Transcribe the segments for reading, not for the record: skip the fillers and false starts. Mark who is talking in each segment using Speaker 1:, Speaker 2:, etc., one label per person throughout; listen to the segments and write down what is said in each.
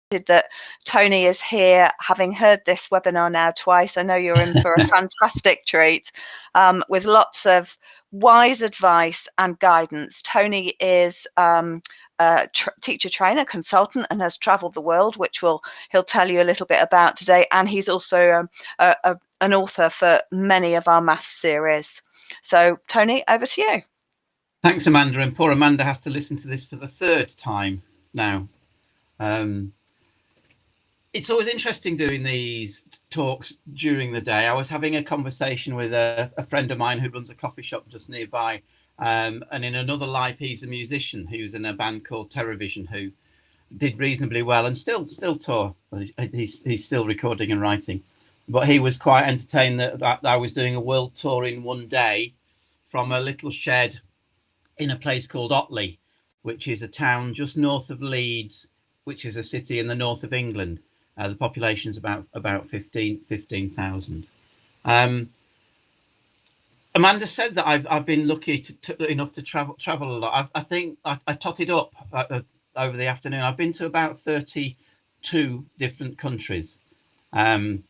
Speaker 1: that Tony is here, having heard this webinar now twice. I know you're in for a fantastic treat with lots of wise advice and guidance. Tony is a teacher trainer consultant and has traveled the world, which he'll tell you a little bit about today. And he's also an author for many of our maths series. So Tony, over to you.
Speaker 2: Thanks, Amanda. And poor Amanda has to listen to this for the third time now. It's always interesting doing these talks during the day. I was having a conversation with a friend of mine who runs a coffee shop just nearby. And in another life, he's a musician who's in a band called Terrorvision, who did reasonably well and still tour. He's still recording and writing. But he was quite entertained that I was doing a world tour in one day from a little shed in a place called Otley, which is a town just north of Leeds, which is a city in the north of England. The population is about 15,000. Amanda said that I've been lucky enough to travel a lot. I think I totted up over the afternoon. I've been to about 32 different countries, and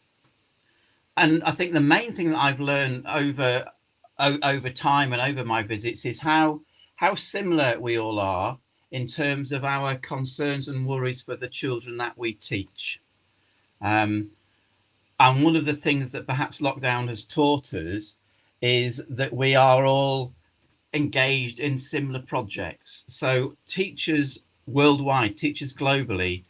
Speaker 2: I think the main thing that I've learned over time and over my visits is how similar we all are in terms of our concerns and worries for the children that we teach. And one of the things that perhaps lockdown has taught us is that we are all engaged in similar projects. So teachers worldwide, teachers globally,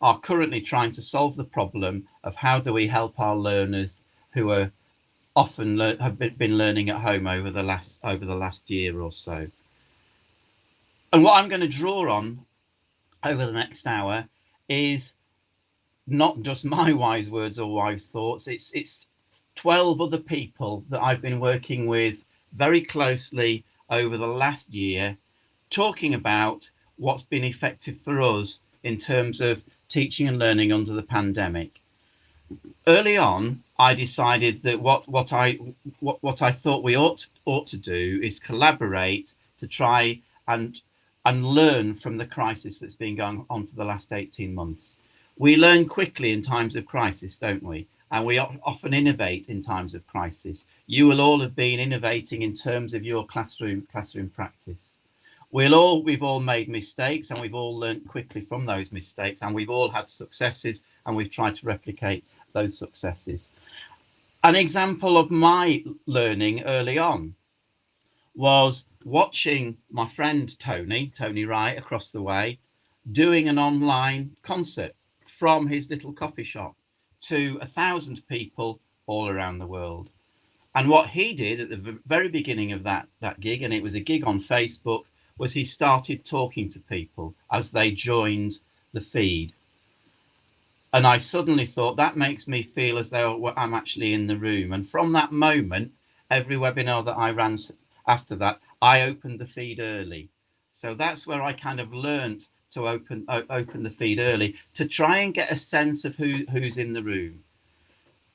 Speaker 2: are currently trying to solve the problem of how do we help our learners who are often have been learning at home over the last year or so. And what I'm going to draw on over the next hour is not just my wise words or wise thoughts. It's 12 other people that I've been working with very closely over the last year, talking about what's been effective for us in terms of teaching and learning under the pandemic. Early on, I decided that what I thought we ought to do is collaborate to try and learn from the crisis that's been going on for the last 18 months. We learn quickly in times of crisis, don't we? And we often innovate in times of crisis. You will all have been innovating in terms of your classroom practice. We've all made mistakes, and we've all learned quickly from those mistakes, and we've all had successes, and we've tried to replicate those successes. An example of my learning early on was watching my friend Tony Wright across the way, doing an online concert from his little coffee shop to 1,000 people all around the world. And what he did at the very beginning of that gig, and it was a gig on Facebook, was he started talking to people as they joined the feed. And I suddenly thought, that makes me feel as though I'm actually in the room. And from that moment, every webinar that I ran after that, I opened the feed early. So that's where I kind of learned to open the feed early, to try and get a sense of who's in the room.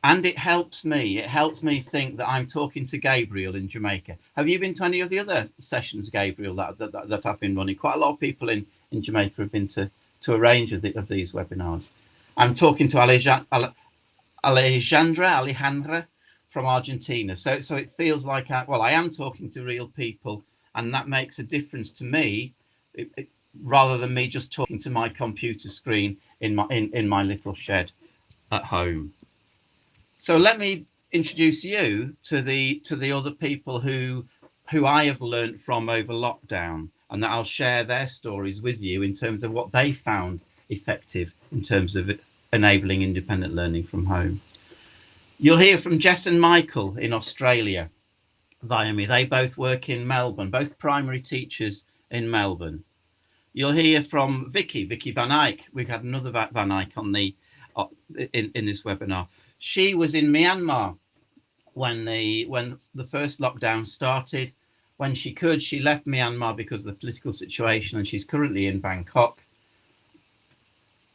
Speaker 2: And it helps me think that I'm talking to Gabriel in Jamaica. Have you been to any of the other sessions, Gabriel, that I've been running? Quite a lot of people in Jamaica have been to a range of these webinars. I'm talking to Alejandra from Argentina. So it feels like I am talking to real people, and that makes a difference to me, rather than me just talking to my computer screen in my little shed at home. So let me introduce you to the other people who I have learned from over lockdown, and that I'll share their stories with you in terms of what they found effective in terms of enabling independent learning from home. You'll hear from Jess and Michael in Australia via me. They both work in Melbourne, both primary teachers in Melbourne. You'll hear from Vicky Van Eyck. We've had another Van Eyck on in this webinar. She was in Myanmar when the first lockdown started. When she could, she left Myanmar because of the political situation, and she's currently in Bangkok.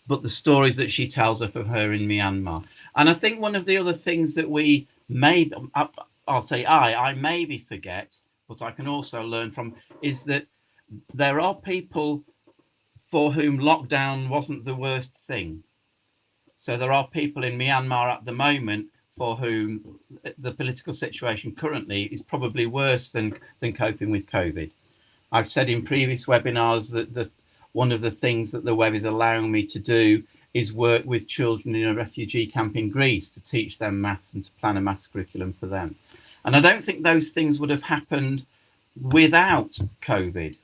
Speaker 2: But the stories that she tells are from her in Myanmar. And I think one of the other things that we I maybe forget, but I can also learn from, is that there are people for whom lockdown wasn't the worst thing. So there are people in Myanmar at the moment for whom the political situation currently is probably worse than coping with COVID. I've said in previous webinars that one of the things that the web is allowing me to do is work with children in a refugee camp in Greece to teach them maths and to plan a maths curriculum for them. And I don't think those things would have happened without COVID,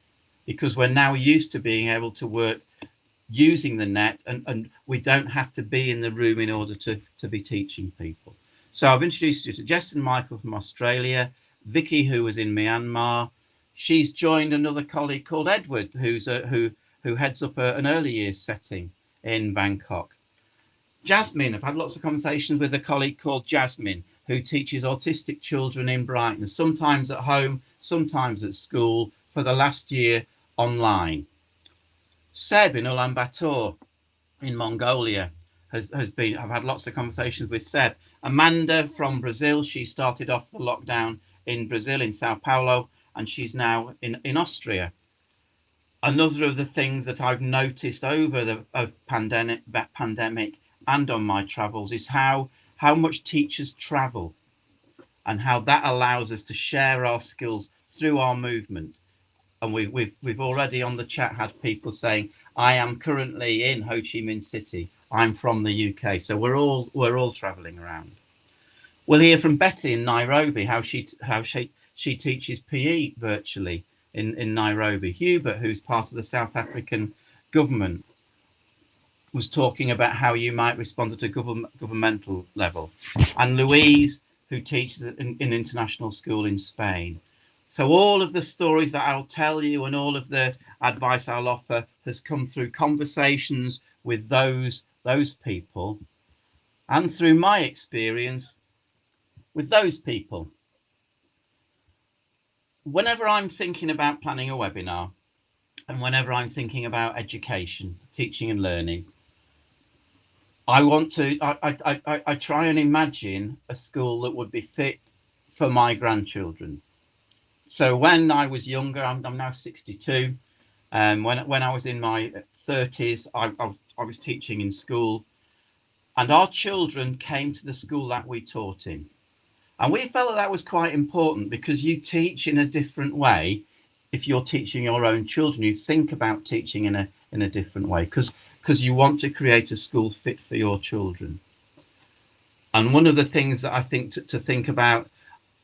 Speaker 2: because we're now used to being able to work using the net, and we don't have to be in the room in order to be teaching people. So I've introduced you to Jess and Michael from Australia, Vicky, who was in Myanmar. She's joined another colleague called Edward, who heads up an early years setting in Bangkok. Jasmine, I've had lots of conversations with a colleague called Jasmine, who teaches autistic children in Brighton, sometimes at home, sometimes at school, for the last year online. Seb in Ulaanbaatar in Mongolia has been, I've had lots of conversations with Seb. Amanda from Brazil, she started off the lockdown in Brazil, in Sao Paulo, and she's now in Austria. Another of the things that I've noticed over the pandemic and on my travels is how much teachers travel, and how that allows us to share our skills through our movement. And we've already on the chat had people saying, I am currently in Ho Chi Minh City. I'm from the UK. So we're all traveling around. We'll hear from Betty in Nairobi, how she teaches PE virtually in Nairobi. Hubert, who's part of the South African government, was talking about how you might respond at a governmental level. And Louise, who teaches in international school in Spain. So all of the stories that I'll tell you and all of the advice I'll offer has come through conversations with those people, and through my experience with those people. Whenever I'm thinking about planning a webinar, and whenever I'm thinking about education, teaching and learning, I try and imagine a school that would be fit for my grandchildren. So when I was younger, I'm now 62. When I was in my 30s, I was teaching in school, and our children came to the school that we taught in. And we felt that was quite important, because you teach in a different way. If you're teaching your own children, you think about teaching in a different way, because you want to create a school fit for your children. And one of the things that I think to think about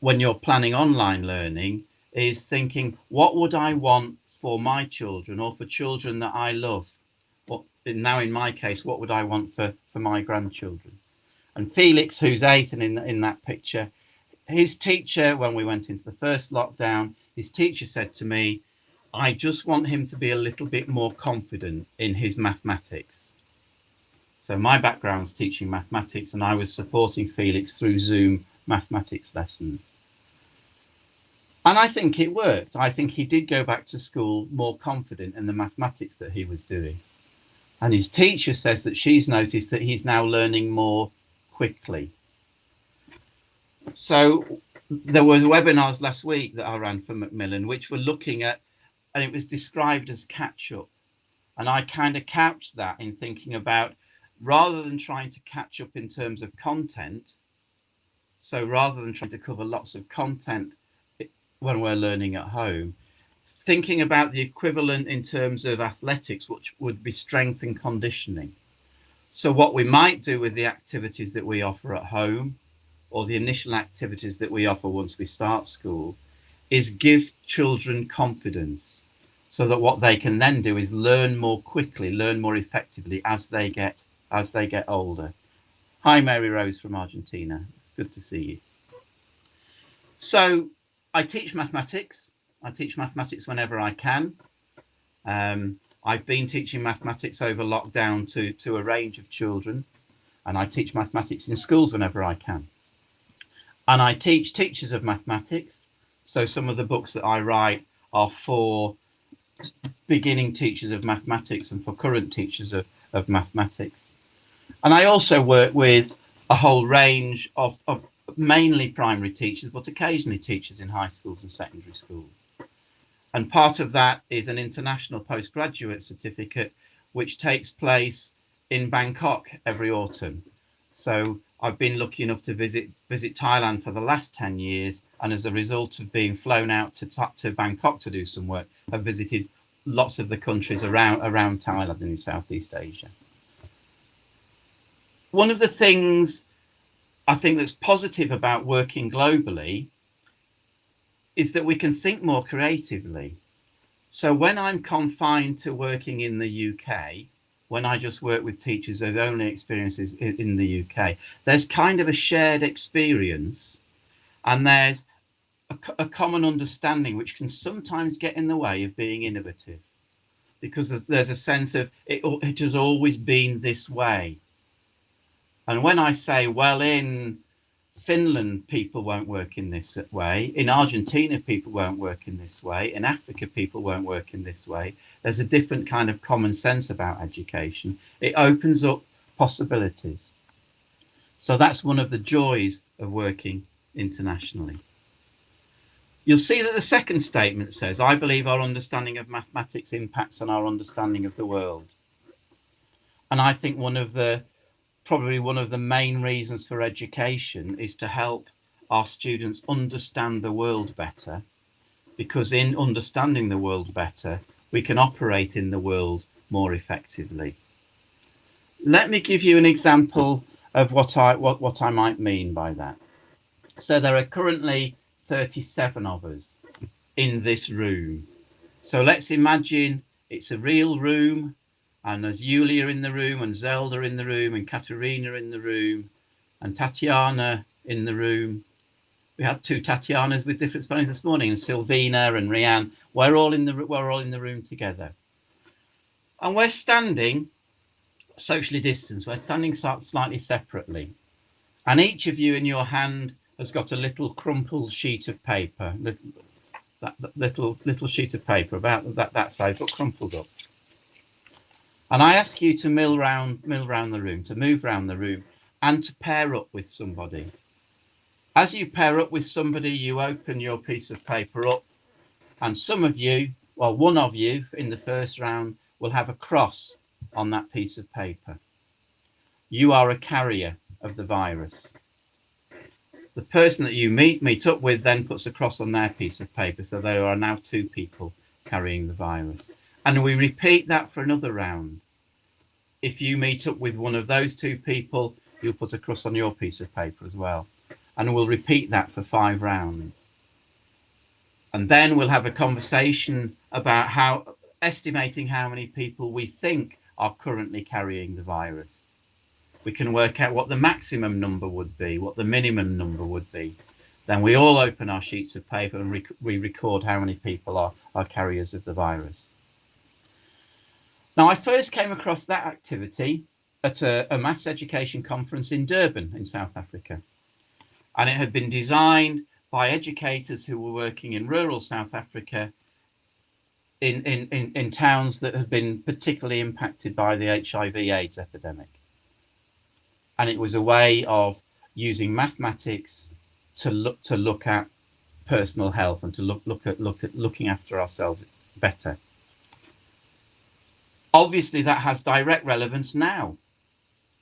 Speaker 2: when you're planning online learning is thinking, what would I want for my children, or for children that I love? Now in my case, what would I want for my grandchildren? And Felix, who's 8 and in that picture, his teacher, when we went into the first lockdown, his teacher said to me, I just want him to be a little bit more confident in his mathematics. So my background's teaching mathematics, and I was supporting Felix through Zoom mathematics lessons. And I think it worked. I think he did go back to school more confident in the mathematics that he was doing. And his teacher says that she's noticed that he's now learning more quickly. So there was webinars last week that I ran for Macmillan, which were looking at, and it was described as catch up. And I kind of couched that in thinking about, rather than trying to catch up in terms of content, so rather than trying to cover lots of content when we're learning at home, thinking about the equivalent in terms of athletics, which would be strength and conditioning. So what we might do with the activities that we offer at home, or the initial activities that we offer once we start school, is give children confidence, so that what they can then do is learn more quickly, learn more effectively as they get older. Hi, Mary Rose from Argentina. It's good to see you. So I teach mathematics. I teach mathematics whenever I can. I've been teaching mathematics over lockdown to a range of children, and I teach mathematics in schools whenever I can. And I teach teachers of mathematics. So some of the books that I write are for beginning teachers of mathematics and for current teachers of mathematics. And I also work with a whole range of mainly primary teachers, but occasionally teachers in high schools and secondary schools. And part of that is an international postgraduate certificate which takes place in Bangkok every autumn. So I've been lucky enough to visit Thailand for the last 10 years, and as a result of being flown out to Bangkok to do some work, I've visited lots of the countries around Thailand and in Southeast Asia. One of the things I think that's positive about working globally is that we can think more creatively. So when I'm confined to working in the UK, when I just work with teachers whose only experiences in the UK, there's kind of a shared experience, and there's a common understanding which can sometimes get in the way of being innovative, because there's a sense of it has always been this way. And when I say, well, in Finland, people won't work in this way. In Argentina, people won't work in this way. In Africa, people won't work in this way. There's a different kind of common sense about education. It opens up possibilities. So that's one of the joys of working internationally. You'll see that the second statement says, I believe our understanding of mathematics impacts on our understanding of the world. And I think probably one of the main reasons for education is to help our students understand the world better, because in understanding the world better, we can operate in the world more effectively. Let me give you an example of what I might mean by that. So there are currently 37 of us in this room. So let's imagine it's a real room, and there's Yulia in the room, and Zelda in the room, and Katerina in the room, and Tatiana in the room. We had 2 Tatianas with different spellings this morning, and Sylvina and Rianne. We're all in the room together, and we're standing socially distanced. We're standing slightly separately, and each of you in your hand has got a little crumpled sheet of paper, that little sheet of paper about that size, but crumpled up. And I ask you to mill round the room, to move around the room, and to pair up with somebody. As you pair up with somebody, you open your piece of paper up, and one of you in the first round will have a cross on that piece of paper. You are a carrier of the virus. The person that you meet up with then puts a cross on their piece of paper, so there are now 2 people carrying the virus. And we repeat that for another round. If you meet up with one of those 2 people, you'll put a cross on your piece of paper as well. And we'll repeat that for 5 rounds. And then we'll have a conversation about estimating how many people we think are currently carrying the virus. We can work out what the maximum number would be, what the minimum number would be. Then we all open our sheets of paper and we record how many people are carriers of the virus. Now, I first came across that activity at a maths education conference in Durban in South Africa. And it had been designed by educators who were working in rural South Africa in towns that had been particularly impacted by the HIV/AIDS epidemic. And it was a way of using mathematics to look at personal health and to look at looking after ourselves better. Obviously, that has direct relevance now,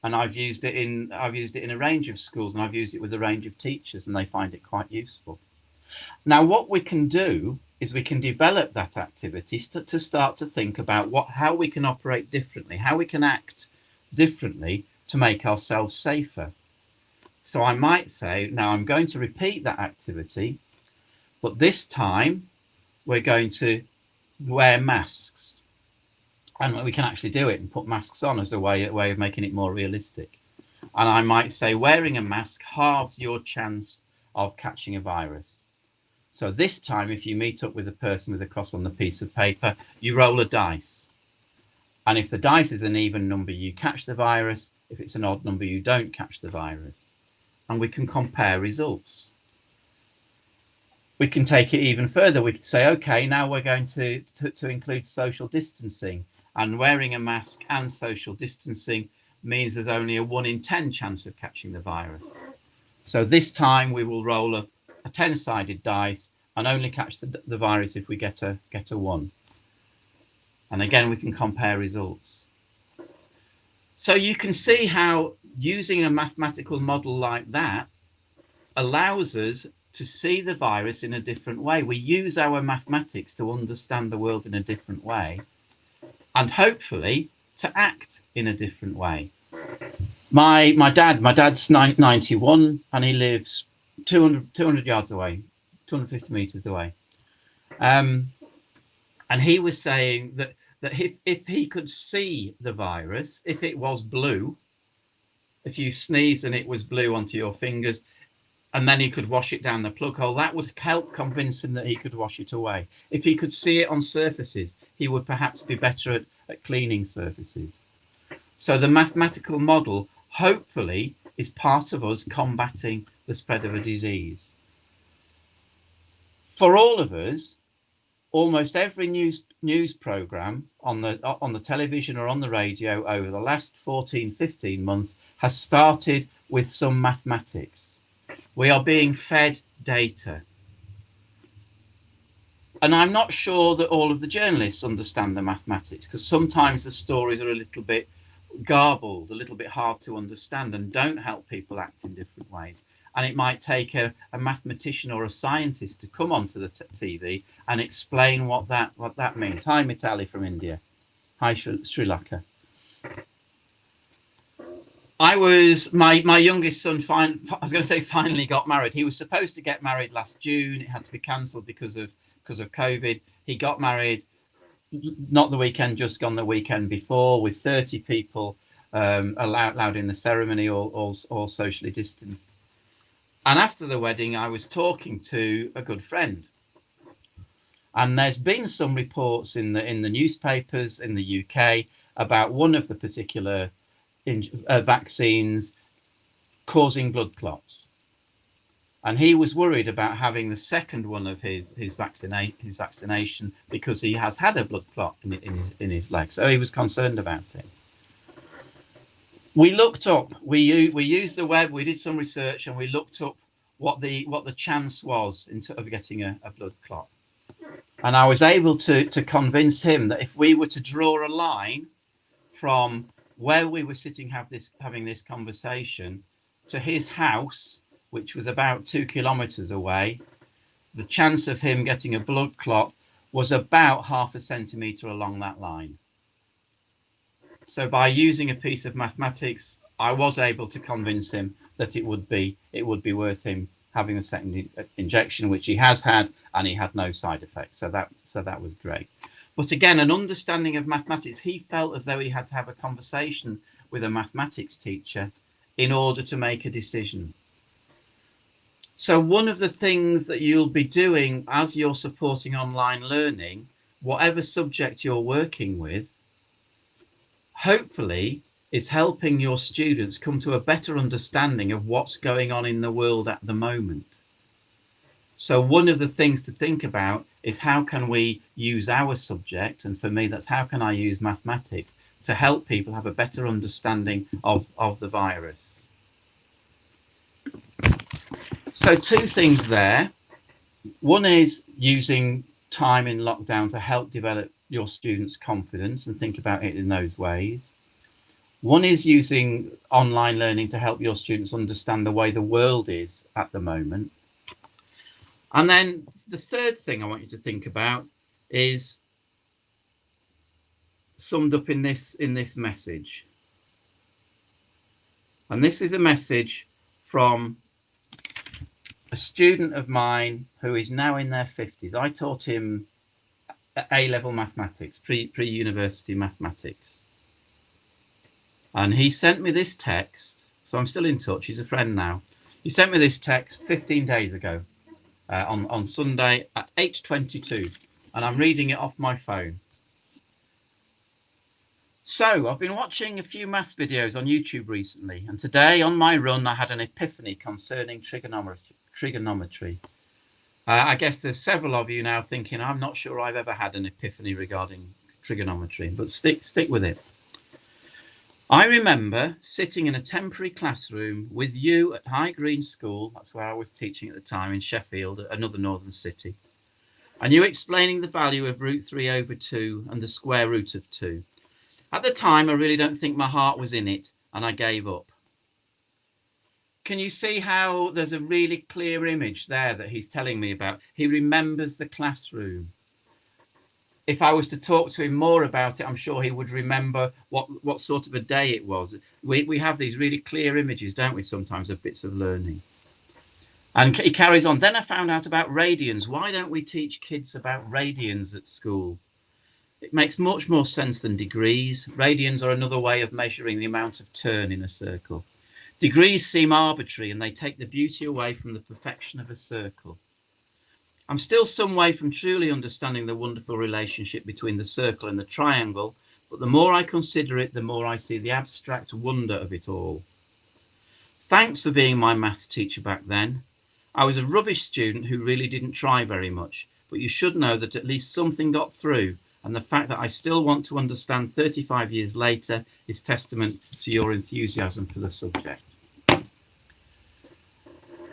Speaker 2: and I've used it in a range of schools, and I've used it with a range of teachers, and they find it quite useful. Now, what we can do is we can develop that activity to start to think about how we can operate differently, how we can act differently to make ourselves safer. So I might say, now I'm going to repeat that activity, but this time we're going to wear masks. And we can actually do it and put masks on as a way of making it more realistic. And I might say wearing a mask halves your chance of catching a virus. So this time, if you meet up with a person with a cross on the piece of paper, you roll a dice. And if the dice is an even number, you catch the virus. If it's an odd number, you don't catch the virus. And we can compare results. We can take it even further. We could say, okay, now we're going to include social distancing. And wearing a mask and social distancing means there's only a 1 in 10 chance of catching the virus. So this time we will roll a 10-sided dice and only catch the virus if we get a 1. And again, we can compare results. So you can see how using a mathematical model like that allows us to see the virus in a different way. We use our mathematics to understand the world in a different way, and hopefully to act in a different way. My dad's 91, and he lives 200 yards away, 250 meters away. And he was saying that if he could see the virus, if it was blue, if you sneezed and it was blue onto your fingers, and then he could wash it down the plug hole, that would help convince him that he could wash it away. If he could see it on surfaces, he would perhaps be better at cleaning surfaces. So the mathematical model, hopefully, is part of us combating the spread of a disease. For all of us, almost every news program on the television or on the radio over the last 14, 15 months has started with some mathematics. We are being fed data. And I'm not sure that all of the journalists understand the mathematics, because sometimes the stories are a little bit garbled, a little bit hard to understand, and don't help people act in different ways. And it might take a mathematician or a scientist to come onto the TV and explain what that means. Hi, Mitali from India. Hi, Sri Lanka. My youngest son, finally got married. He was supposed to get married last June. It had to be cancelled because of COVID. He got married, not the weekend just gone, the weekend before, with 30 people allowed in the ceremony, all socially distanced. And after the wedding, I was talking to a good friend. And there's been some reports in the newspapers in the UK about one of the particular vaccines causing blood clots, and he was worried about having the second one of his vaccination because he has had a blood clot in his leg, so he was concerned about it. We looked up, we used the web, we did some research, and we looked up what the chance was of getting a blood clot, and I was able to convince him that if we were to draw a line from where we were sitting having this conversation to his house, which was about 2 kilometers away, the chance of him getting a blood clot was about 0.5 centimeter along that line. So by using a piece of mathematics, I was able to convince him that it would be worth him having a second injection, which he has had, and he had no side effects. So that was great. But again, an understanding of mathematics, he felt as though he had to have a conversation with a mathematics teacher in order to make a decision. So one of the things that you'll be doing as you're supporting online learning, whatever subject you're working with, hopefully is helping your students come to a better understanding of what's going on in the world at the moment. So one of the things to think about is how can we use our subject, and for me that's how can I use mathematics to help people have a better understanding of the virus. So 2 things there. One is using time in lockdown to help develop your students' confidence and think about it in those ways. One is using online learning to help your students understand the way the world is at the moment. And then the third thing I want you to think about is summed up in this message. And this is a message from a student of mine who is now in their 50s. I taught him A-level mathematics, pre-university mathematics. And he sent me this text. So I'm still in touch. He's a friend now. He sent me this text 15 days ago. On Sunday at 8:22, and I'm reading it off my phone. So I've been watching a few maths videos on YouTube recently, and today on my run I had an epiphany concerning trigonometry. I guess there's several of you now thinking I'm not sure I've ever had an epiphany regarding trigonometry, but stick with it. I remember sitting in a temporary classroom with you at High Green School, that's where I was teaching at the time, in Sheffield, another northern city, and you explaining the value of root 3/2 and the square root of 2. At the time, I really don't think my heart was in it, and I gave up. Can you see how there's a really clear image there that he's telling me about? He remembers the classroom. If I was to talk to him more about it, I'm sure he would remember what sort of a day it was. We have these really clear images, don't we, sometimes, of bits of learning. And he carries on. Then I found out about radians. Why don't we teach kids about radians at school? It makes much more sense than degrees. Radians are another way of measuring the amount of turn in a circle. Degrees seem arbitrary and they take the beauty away from the perfection of a circle. I'm still some way from truly understanding the wonderful relationship between the circle and the triangle, but the more I consider it, the more I see the abstract wonder of it all. Thanks for being my maths teacher back then. I was a rubbish student who really didn't try very much, but you should know that at least something got through, and the fact that I still want to understand 35 years later is testament to your enthusiasm for the subject.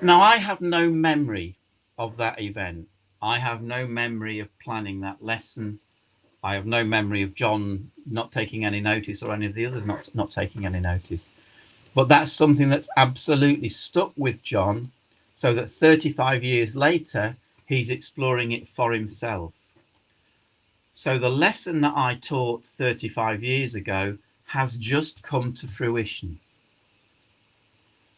Speaker 2: Now, I have no memory of that event. I have no memory of planning that lesson. I have no memory of John not taking any notice or any of the others not taking any notice. But that's something that's absolutely stuck with John, so that 35 years later, he's exploring it for himself. So the lesson that I taught 35 years ago has just come to fruition.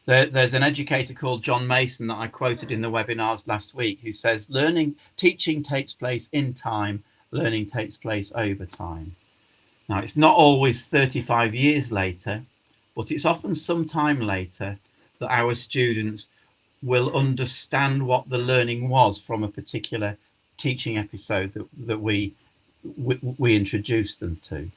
Speaker 2: There's an educator called John Mason that I quoted in the webinars last week who says, teaching takes place in time, learning takes place over time. Now, it's not always 35 years later, but it's often some time later that our students will understand what the learning was from a particular teaching episode that we introduced them to.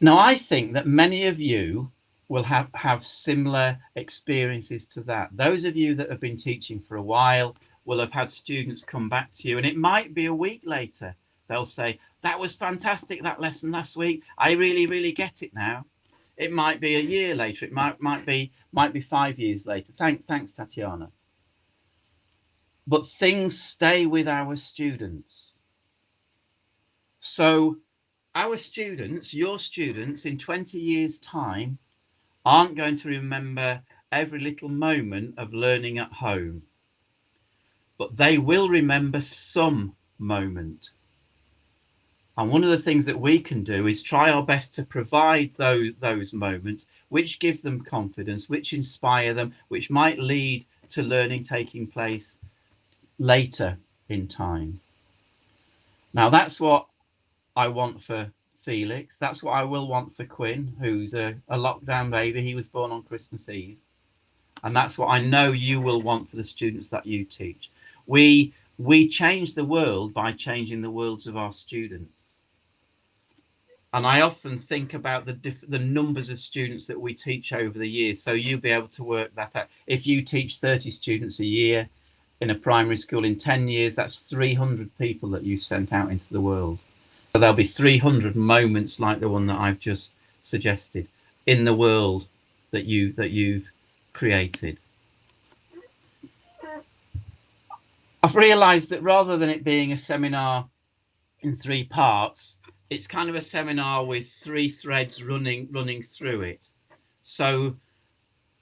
Speaker 2: Now, I think that many of you will have similar experiences to that. Those of you that have been teaching for a while will have had students come back to you, and it might be a week later. They'll say, that was fantastic, that lesson last week. I really, really get it now. It might be a year later. It might be 5 years later. Thanks, Tatiana. But things stay with our students. So our students, your students, in 20 years' time, aren't going to remember every little moment of learning at home, but they will remember some moment. And one of the things that we can do is try our best to provide those moments which give them confidence, which inspire them, which might lead to learning taking place later in time. Now, that's what I want for Felix. That's what I will want for Quinn, who's a lockdown baby. He was born on Christmas Eve. And that's what I know you will want for the students that you teach. We change the world by changing the worlds of our students. And I often think about the numbers of students that we teach over the years. So you'll be able to work that out. If you teach 30 students a year in a primary school, in 10 years, that's 300 people that you've sent out into the world. So there'll be 300 moments like the one that I've just suggested in the world that you've created. I've realized that rather than it being a seminar in 3 parts, it's kind of a seminar with 3 threads running through it. So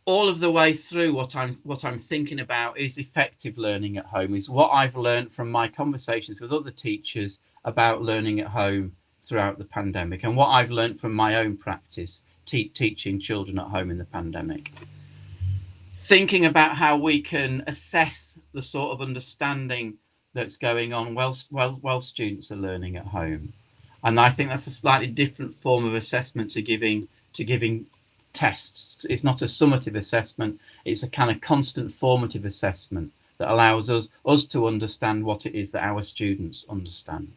Speaker 2: all of the way through, what I'm thinking about is effective learning at home, is what I've learned from my conversations with other teachers about learning at home throughout the pandemic, and what I've learned from my own practice teaching children at home in the pandemic. Thinking about how we can assess the sort of understanding that's going on while students are learning at home. And I think that's a slightly different form of assessment to giving tests. It's not a summative assessment. It's a kind of constant formative assessment that allows us to understand what it is that our students understand.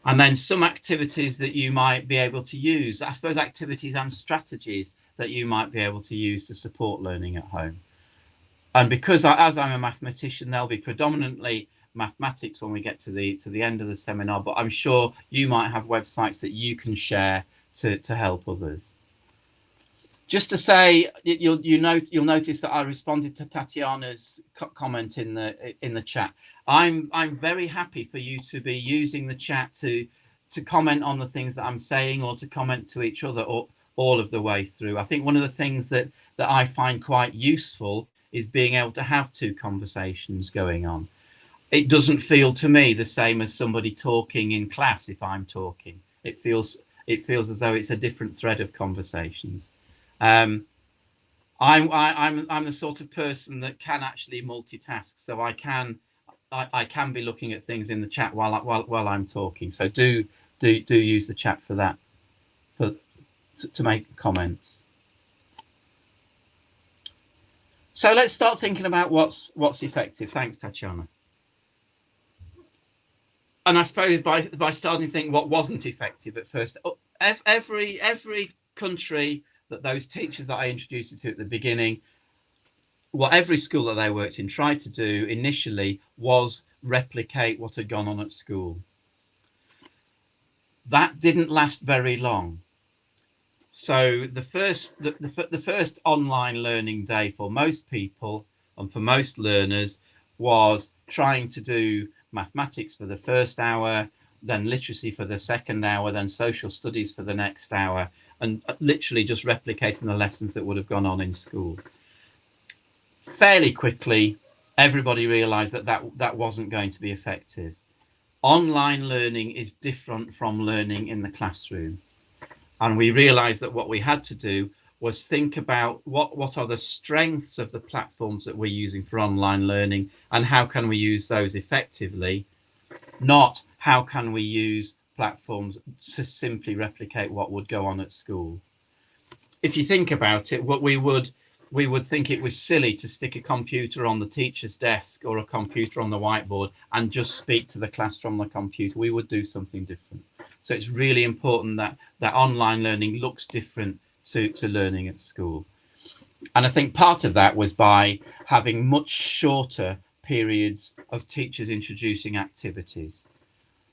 Speaker 2: And then some activities that you might be able to use, I suppose activities and strategies that you might be able to use to support learning at home. And because as I'm a mathematician, there'll be predominantly mathematics when we get to the end of the seminar, but I'm sure you might have websites that you can share to help others. Just to say, you'll notice that I responded to Tatiana's comment in the chat. I'm very happy for you to be using the chat to comment on the things that I'm saying, or to comment to each other, or all of the way through. I think one of the things that I find quite useful is being able to have two conversations going on. It doesn't feel to me the same as somebody talking in class. If I'm talking, it feels as though it's a different thread of conversations. I'm the sort of person that can actually multitask, so I can be looking at things in the chat while I'm talking. So do use the chat for that, to make comments. So let's start thinking about what's effective. Thanks, Tatiana. And I suppose by starting to think what wasn't effective at first, every country that those teachers that I introduced you to at the beginning, what every school that they worked in tried to do initially was replicate what had gone on at school. That didn't last very long. So the first online learning day for most people and for most learners was trying to do mathematics for the first hour, then literacy for the second hour, then social studies for the next hour, and literally just replicating the lessons that would have gone on in school. Fairly quickly, everybody realized that wasn't going to be effective. Online learning is different from learning in the classroom. And we realized that what we had to do was think about what are the strengths of the platforms that we're using for online learning, and how can we use those effectively, not how can we use platforms to simply replicate what would go on at school. If you think about it, what we would think it was silly to stick a computer on the teacher's desk or a computer on the whiteboard and just speak to the class from the computer. We would do something different. So it's really important that online learning looks different to learning at school. And I think part of that was by having much shorter periods of teachers introducing activities.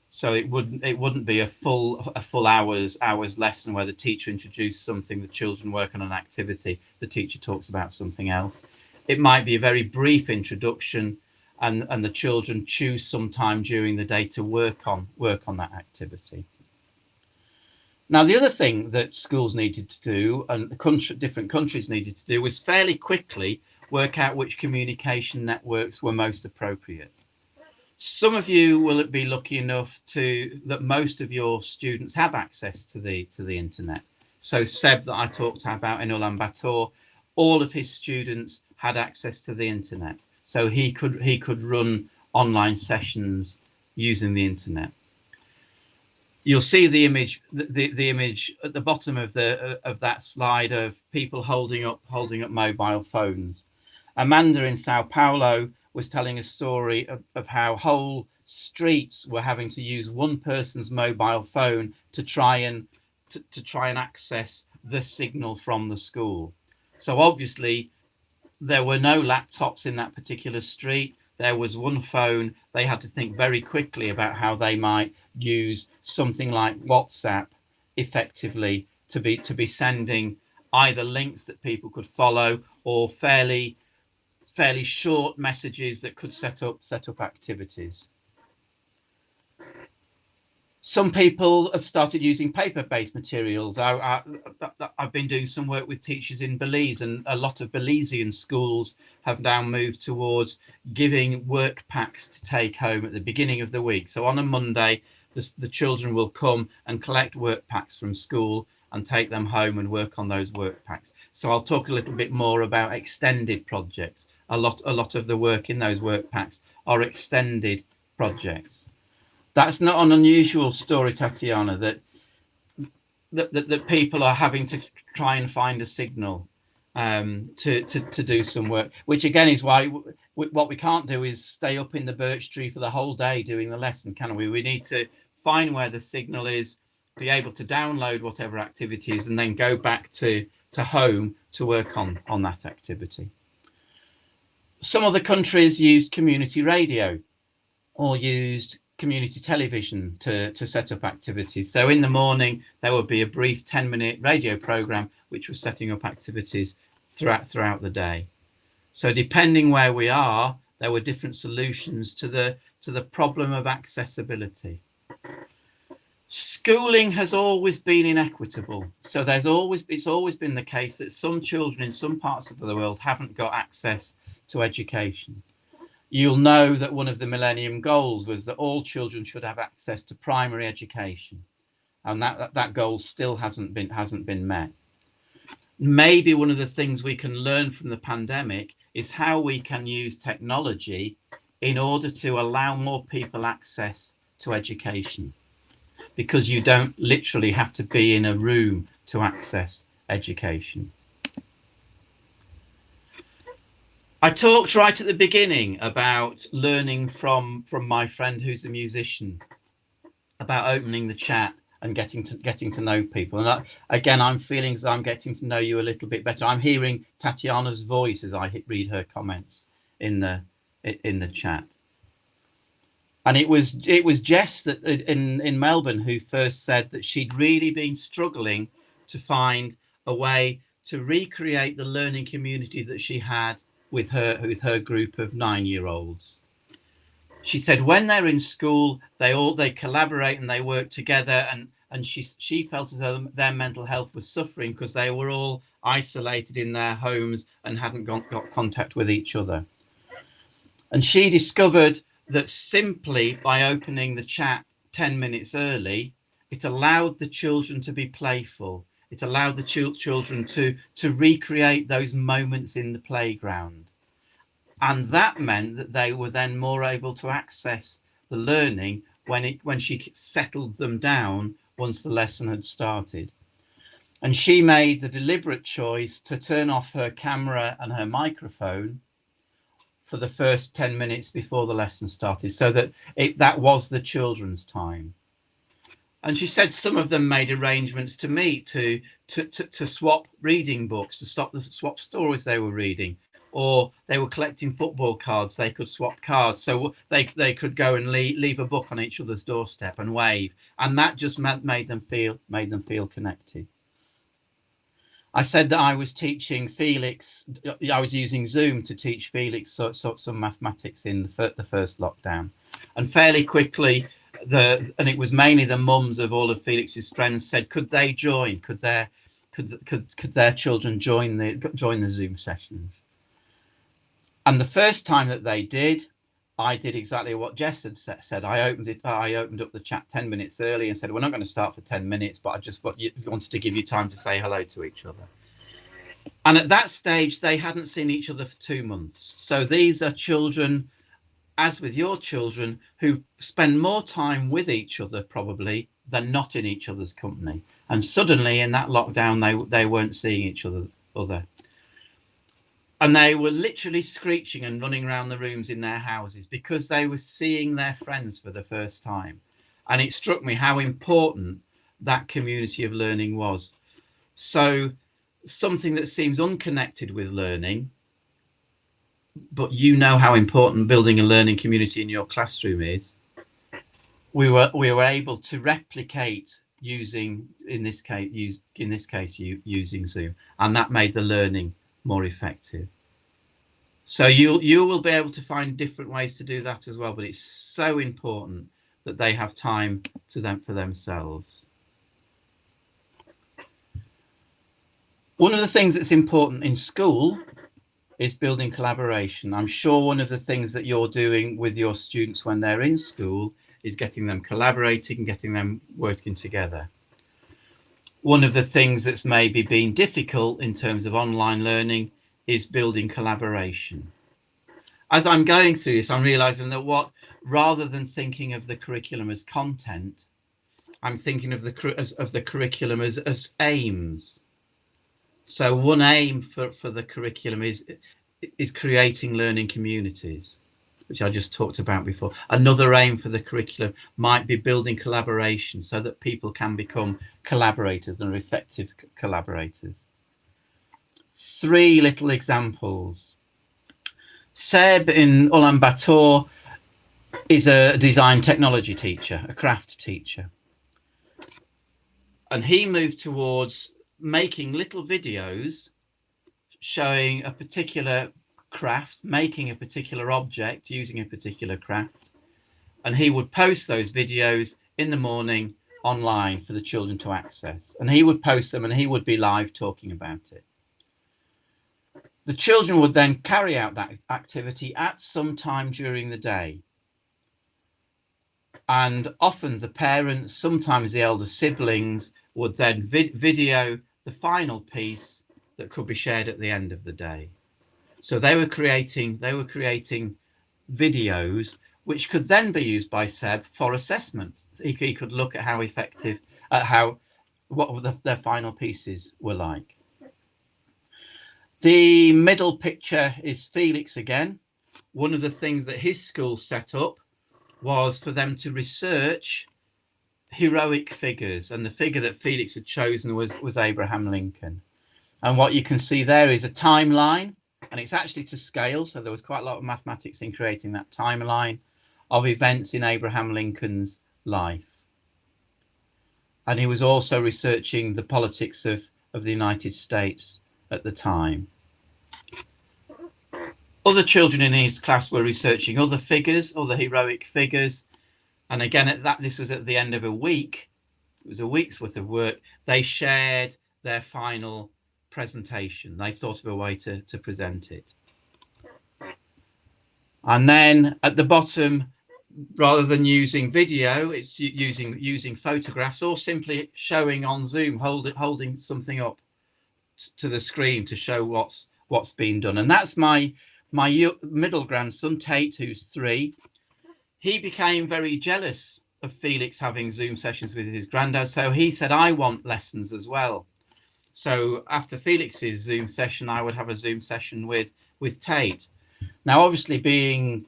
Speaker 2: So it wouldn't be a full hour's lesson where the teacher introduced something, the children work on an activity, the teacher talks about something else. It might be a very brief introduction, and the children choose some time during the day to work on that activity. Now, the other thing that schools needed to do, and different countries needed to do, was fairly quickly work out which communication networks were most appropriate. Some of you will be lucky enough that most of your students have access to the internet. So Seb, that I talked about in Ulaanbaatar, all of his students had access to the internet, so he could run online sessions using the internet. You'll see the image at the bottom of that slide of people holding up mobile phones. Amanda in Sao Paulo was telling a story of how whole streets were having to use one person's mobile phone to try and access the signal from the school. So obviously there were no laptops in that particular street. There was one phone. They had to think very quickly about how they might use something like WhatsApp effectively to be sending either links that people could follow, or fairly short messages that could set up activities. Some people have started using paper-based materials. I've been doing some work with teachers in Belize, and a lot of Belizean schools have now moved towards giving work packs to take home at the beginning of the week. So on a Monday, the children will come and collect work packs from school and take them home and work on those work packs. So I'll talk a little bit more about extended projects. A lot of the work in those work packs are extended projects. That's not an unusual story, Tatiana, that people are having to try and find a signal to do some work, which again is why what we can't do is stay up in the birch tree for the whole day doing the lesson, can we? We need to find where the signal is, be able to download whatever activities, and then go back to home to work on that activity. Some other countries used community radio or used community television to set up activities. So in the morning, there would be a brief 10-minute radio program, which was setting up activities throughout the day. So depending where we are, there were different solutions to the problem of accessibility. Schooling has always been inequitable. So it's always been the case that some children in some parts of the world haven't got access to education. You'll know that one of the Millennium Goals was that all children should have access to primary education, and that goal still hasn't been met. Maybe one of the things we can learn from the pandemic is how we can use technology in order to allow more people access to education, because you don't literally have to be in a room to access education. I talked right at the beginning about learning from my friend who's a musician, about opening the chat and getting to know people. And again, I'm feeling as though I'm getting to know you a little bit better. I'm hearing Tatiana's voice as I read her comments in the chat. And it was Jess that in Melbourne who first said that she'd really been struggling to find a way to recreate the learning community that she had with her group of 9-year-olds. She said when they're in school, they collaborate and they work together, and she felt as though their mental health was suffering because they were all isolated in their homes and hadn't got contact with each other. And she discovered that simply by opening the chat 10 minutes early, it allowed the children to be playful. It allowed the children to recreate those moments in the playground. And that meant that they were then more able to access the learning when she settled them down once the lesson had started. And she made the deliberate choice to turn off her camera and her microphone for the first 10 minutes before the lesson started, so that that was the children's time. And she said some of them made arrangements to meet to swap reading books, to swap stories they were reading, or they were collecting football cards. They could swap cards, so they could go and leave a book on each other's doorstep and wave, and that just made them feel connected. I said that I was teaching Felix. I was using Zoom to teach Felix some mathematics in the first lockdown, and fairly quickly, and it was mainly the mums of all of Felix's friends said, could they join? Could their children join the Zoom sessions? And the first time that they did, I did exactly what Jess had said. I opened up the chat 10 minutes early and said, we're not going to start for 10 minutes, but I just wanted to give you time to say hello to each other. And at that stage, they hadn't seen each other for 2 months. So these are children, as with your children, who spend more time with each other probably than not in each other's company. And suddenly in that lockdown, they weren't seeing each other. And they were literally screeching and running around the rooms in their houses because they were seeing their friends for the first time. And it struck me how important that community of learning was. So something that seems unconnected with learning, but you know how important building a learning community in your classroom is, we were able to replicate using, in this case, using Zoom, and that made the learning more effective. So you will be able to find different ways to do that as well, but it's so important that they have time for themselves. One of the things that's important in school is building collaboration. I'm sure one of the things that you're doing with your students when they're in school is getting them collaborating and getting them working together. One of the things that's maybe been difficult in terms of online learning is building collaboration. As I'm going through this, I'm realizing that rather than thinking of the curriculum as content, I'm thinking of the curriculum as aims. So one aim for the curriculum is creating learning communities, which I just talked about before. Another aim for the curriculum might be building collaboration so that people can become collaborators and are effective collaborators. 3 little examples. Seb in Ulaanbaatar is a design technology teacher, a craft teacher. And he moved towards making little videos showing a particular craft, making a particular object, using a particular craft. And he would post those videos in the morning online for the children to access, and he would post them and he would be live talking about it. The children would then carry out that activity at some time during the day, and often the parents, sometimes the elder siblings, would then video the final piece that could be shared at the end of the day. So they were creating videos which could then be used by Seb for assessment. He could look at how effective, what their final pieces were like. The middle picture is Felix again. One of the things that his school set up was for them to research heroic figures, and the figure that Felix had chosen was Abraham Lincoln. And what you can see there is a timeline, and it's actually to scale, so there was quite a lot of mathematics in creating that timeline of events in Abraham Lincoln's life. And he was also researching the politics of the United States at the time. Other children in his class were researching other figures, other heroic figures. And again, this was at the end of a week. It was a week's worth of work. They shared their final presentation. They thought of a way to present it. And then at the bottom, rather than using video, it's using photographs, or simply showing on Zoom, holding something up to the screen to show what's been done. And that's my middle grandson, Tate, who's 3. He became very jealous of Felix having Zoom sessions with his granddad, so he said, I want lessons as well. So after Felix's Zoom session, I would have a Zoom session with Tate. Now, obviously, being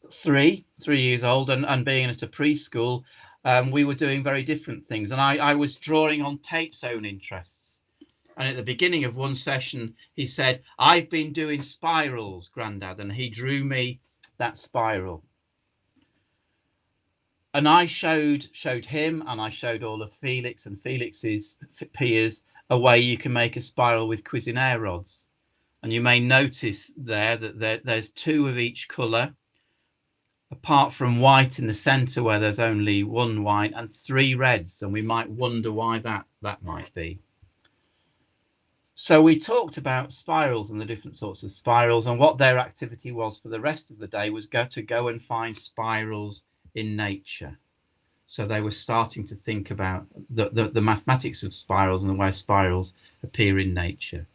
Speaker 2: 3 years old and being at a preschool, we were doing very different things. And I was drawing on Tate's own interests. And at the beginning of one session, he said, I've been doing spirals, Grandad. And he drew me that spiral. And I showed him, and I showed all of Felix and Felix's peers a way you can make a spiral with Cuisinart rods. And you may notice there that there's 2 of each colour, apart from white in the centre where there's only 1 white, and 3 reds. And we might wonder why that might be. So we talked about spirals and the different sorts of spirals, and what their activity was for the rest of the day was to go and find spirals in nature. So they were starting to think about the mathematics of spirals and the way spirals appear in nature.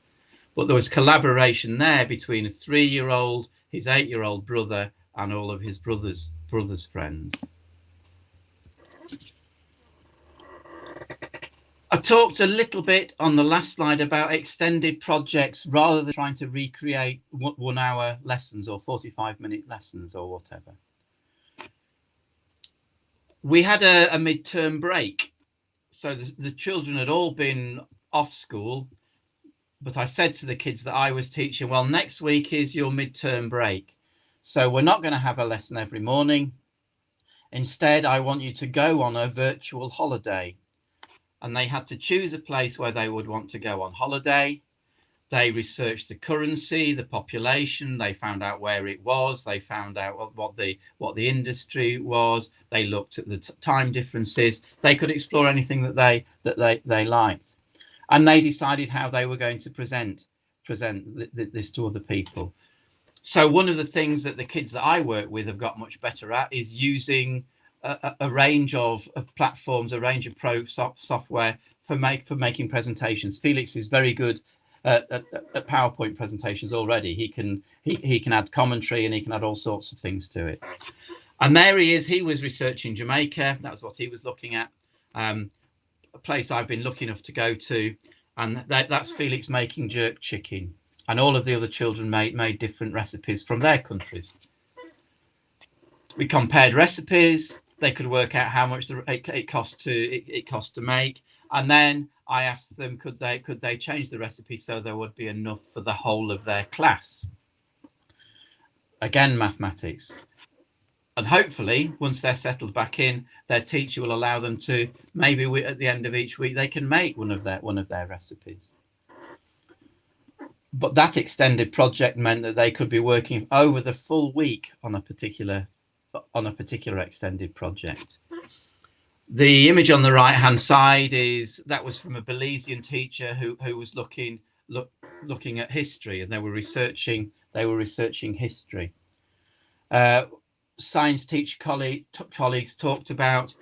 Speaker 2: But there was collaboration there between a 3-year-old, his 8-year-old brother, and all of his brother's friends. I talked a little bit on the last slide about extended projects rather than trying to recreate 1-hour lessons or 45-minute lessons or whatever. We had a midterm break, so the children had all been off school, but I said to the kids that I was teaching, well, next week is your midterm break, so we're not going to have a lesson every morning. Instead, I want you to go on a virtual holiday. And they had to choose a place where they would want to go on holiday. They researched the currency, the population. They found out where it was. They found out what the industry was. They looked at the time differences. They could explore anything that they liked, and they decided how they were going to present this to other people. So one of the things that the kids that I work with have got much better at is using a range of platforms, a range of software for making presentations. Felix is very good at PowerPoint presentations already. He can add commentary, and he can add all sorts of things to it. And there he is. He was researching Jamaica. That was what he was looking at. A place I've been lucky enough to go to, and that's Felix making jerk chicken. And all of the other children made different recipes from their countries. We compared recipes. They could work out how much it cost to make, and then I asked them could they change the recipe so there would be enough for the whole of their class. Again, mathematics, and hopefully once they're settled back in, their teacher will allow them to maybe at the end of each week they can make one of their recipes. But that extended project meant that they could be working over the full week on a particular extended project. The image on the right hand side was from a Belizean teacher who was looking at history, and they were researching history. Science teacher colleagues talked about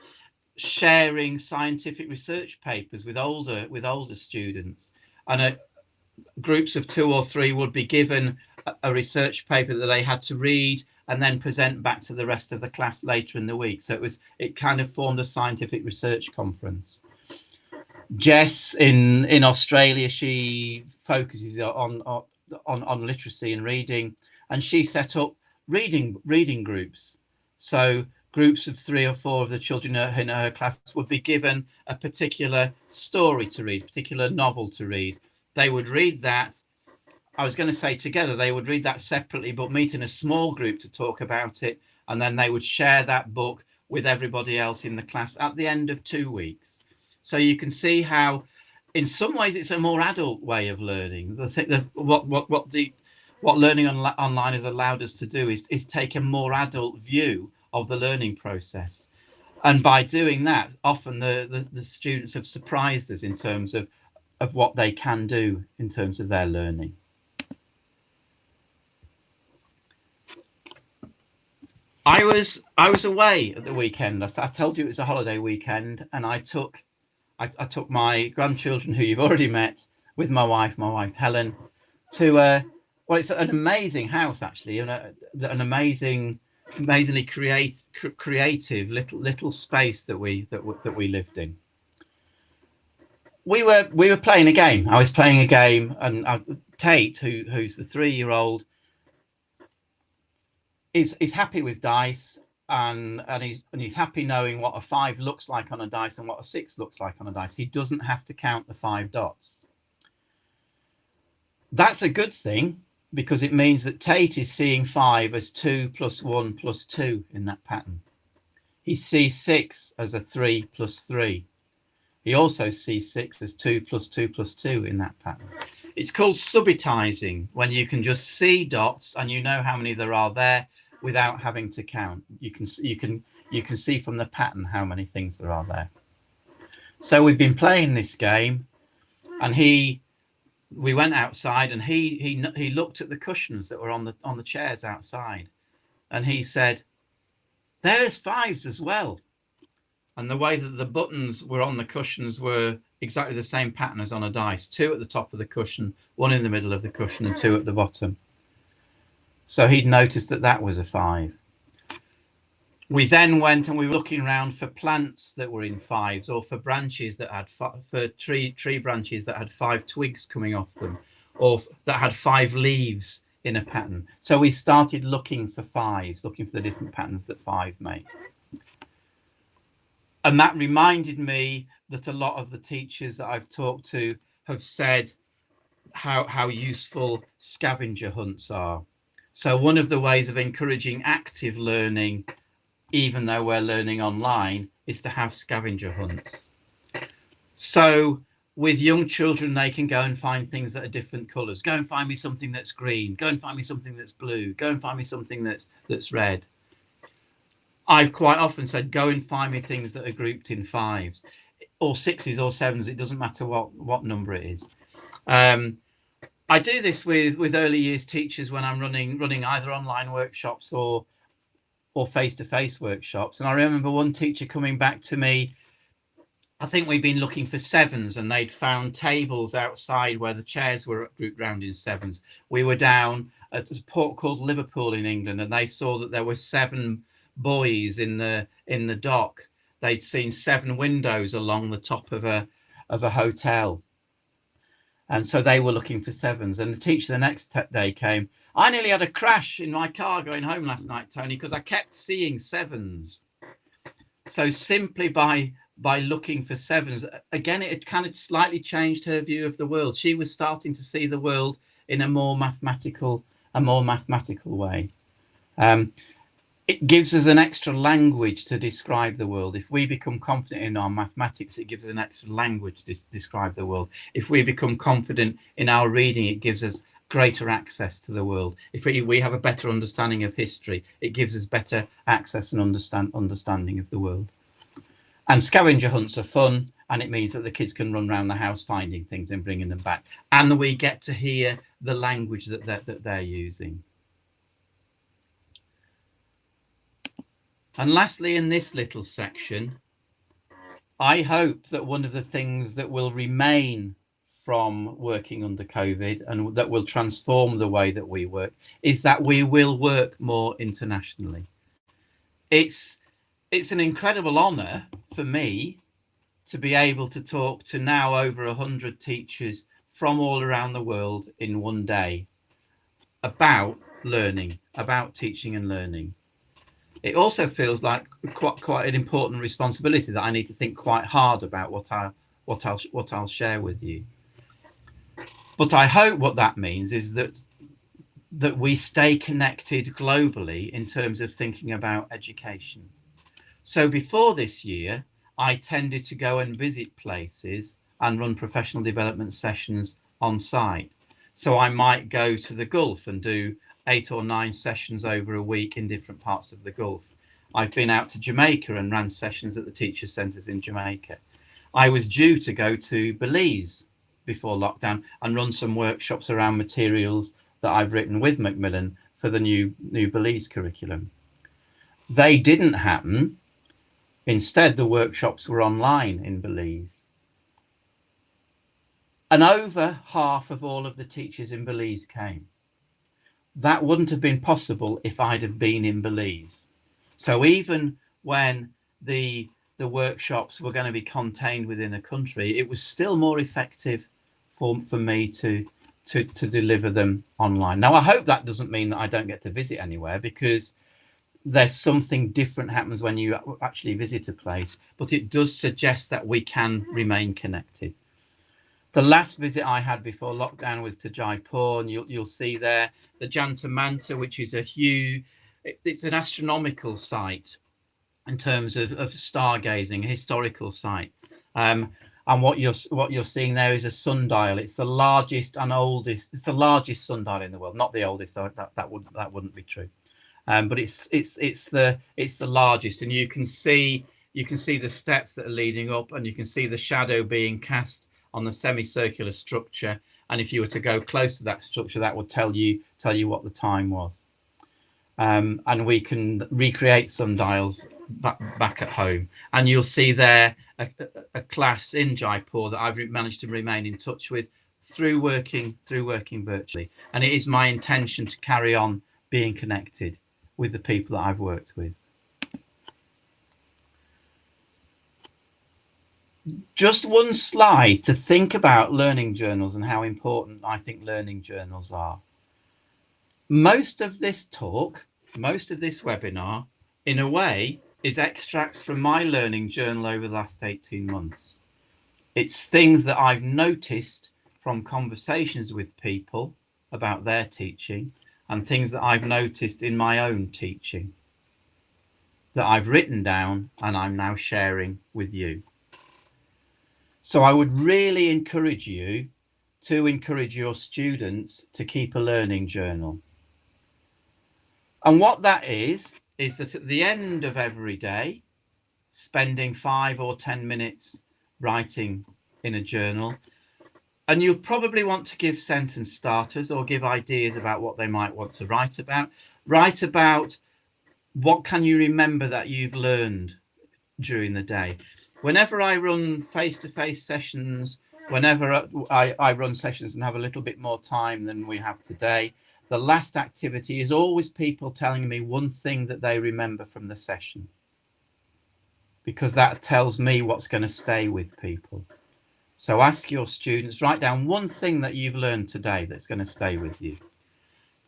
Speaker 2: sharing scientific research papers with older students, and groups of 2 or 3 would be given a research paper that they had to read and then present back to the rest of the class later in the week. So it kind of formed a scientific research conference. Jess in Australia, she focuses on literacy and reading, and she set up reading groups. So groups of 3 or 4 of the children in her class would be given a particular story to read, a particular novel to read. They would read that. I was going to say together, they would read that separately, but meet in a small group to talk about it. And then they would share that book with everybody else in the class at the end of 2 weeks. So you can see how, in some ways, it's a more adult way of learning. What learning online has allowed us to do is take a more adult view of the learning process. And by doing that, often the students have surprised us in terms of what they can do in terms of their learning. I was away at the weekend. I told you it was a holiday weekend, and I took my grandchildren, who you've already met, with my wife Helen, to well, it's an amazing house actually, and an amazingly creative little space that we lived in. We were playing a game. I was playing a game, and Tate, who's the 3-year-old, is happy with dice, and he's happy knowing what a 5 looks like on a dice and what a 6 looks like on a dice. He doesn't have to count the 5 dots. That's a good thing, because it means that Tate is seeing 5 as 2 + 1 + 2 in that pattern. He sees 6 as a 3 + 3. He also sees 6 as 2 + 2 + 2 in that pattern. It's called subitizing, when you can just see dots and you know how many there are there without having to count. You can see from the pattern how many things there are there. So we've been playing this game, and we went outside, and he looked at the cushions that were on the chairs outside, and he said, "There's 5s as well." And the way that the buttons were on the cushions were exactly the same pattern as on a dice: 2 at the top of the cushion, 1 in the middle of the cushion, and 2 at the bottom. So he'd noticed that was a 5. We then went and we were looking around for plants that were in 5s, or for branches that had for tree branches that had 5 twigs coming off them, or that had 5 leaves in a pattern. So we started looking for 5s, looking for the different patterns that 5 make. And that reminded me that a lot of the teachers that I've talked to have said how useful scavenger hunts are. So one of the ways of encouraging active learning, even though we're learning online, is to have scavenger hunts. So with young children, they can go and find things that are different colors. Go and find me something that's green. Go and find me something that's blue. Go and find me something that's red. I've quite often said, go and find me things that are grouped in 5s or 6s or 7s. It doesn't matter what number it is. I do this with early years teachers when I'm running either online workshops or face-to-face workshops. And I remember one teacher coming back to me. I think we'd been looking for 7s, and they'd found tables outside where the chairs were grouped round in 7s. We were down at a port called Liverpool in England, and they saw that there were 7 boys in the dock. They'd seen 7 windows along the top of a hotel, and so they were looking for 7s. And the teacher the next day came, "I nearly had a crash in my car going home last night, Tony, because I kept seeing 7s." So simply by looking for 7s, again, it had kind of slightly changed her view of the world. She was starting to see the world in a more mathematical way. It gives us an extra language to describe the world. If we become confident in our mathematics, it gives us an extra language to describe the world. If we become confident in our reading, it gives us greater access to the world. If we have a better understanding of history, it gives us better access and understanding of the world. And scavenger hunts are fun, and it means that the kids can run around the house finding things and bringing them back. And we get to hear the language that they're using. And lastly, in this little section, I hope that one of the things that will remain from working under COVID and that will transform the way that we work is that we will work more internationally. It's an incredible honor for me to be able to talk to now over 100 teachers from all around the world in one day about learning, about teaching and learning. It also feels like quite an important responsibility that I need to think quite hard about what I'll share with you. But I hope what that means is that we stay connected globally in terms of thinking about education. So before this year, I tended to go and visit places and run professional development sessions on site. So I might go to the Gulf and do 8 or 9 sessions over a week in different parts of the Gulf. I've been out to Jamaica and ran sessions at the teacher centres in Jamaica. I was due to go to Belize before lockdown and run some workshops around materials that I've written with Macmillan for the new Belize curriculum. They didn't happen. Instead, the workshops were online in Belize. And over half of all of the teachers in Belize came. That wouldn't have been possible if I'd have been in Belize. So even when the workshops were going to be contained within a country, it was still more effective for me to deliver them online. Now, I hope that doesn't mean that I don't get to visit anywhere, because there's something different happens when you actually visit a place, but it does suggest that we can remain connected. The last visit I had before lockdown was to Jaipur, and you'll see there the Jantar Mantar, which is it's an astronomical site in terms of stargazing, a historical site. And what you're seeing there is a sundial. It's the largest and oldest. It's the largest sundial in the world, not the oldest. That wouldn't be true. But it's the largest, and you can see the steps that are leading up, and you can see the shadow being cast on the semicircular structure. And if you were to go close to that structure, that would tell you what the time was. And we can recreate sundials back at home. And you'll see there a class in Jaipur that I've managed to remain in touch with through working virtually. And it is my intention to carry on being connected with the people that I've worked with. Just one slide to think about learning journals and how important I think learning journals are. Most of this talk, most of this webinar, in a way, is extracts from my learning journal over the last 18 months. It's things that I've noticed from conversations with people about their teaching, and things that I've noticed in my own teaching that I've written down and I'm now sharing with you. So I would really encourage you to encourage your students to keep a learning journal. And what that is that at the end of every day, spending 5 or 10 minutes writing in a journal, and you'll probably want to give sentence starters or give ideas about what they might want to write about. Write about what can you remember that you've learned during the day. Whenever I run face-to-face sessions, whenever I run sessions and have a little bit more time than we have today, the last activity is always people telling me one thing that they remember from the session, because that tells me what's going to stay with people. So ask your students, write down one thing that you've learned today that's going to stay with you.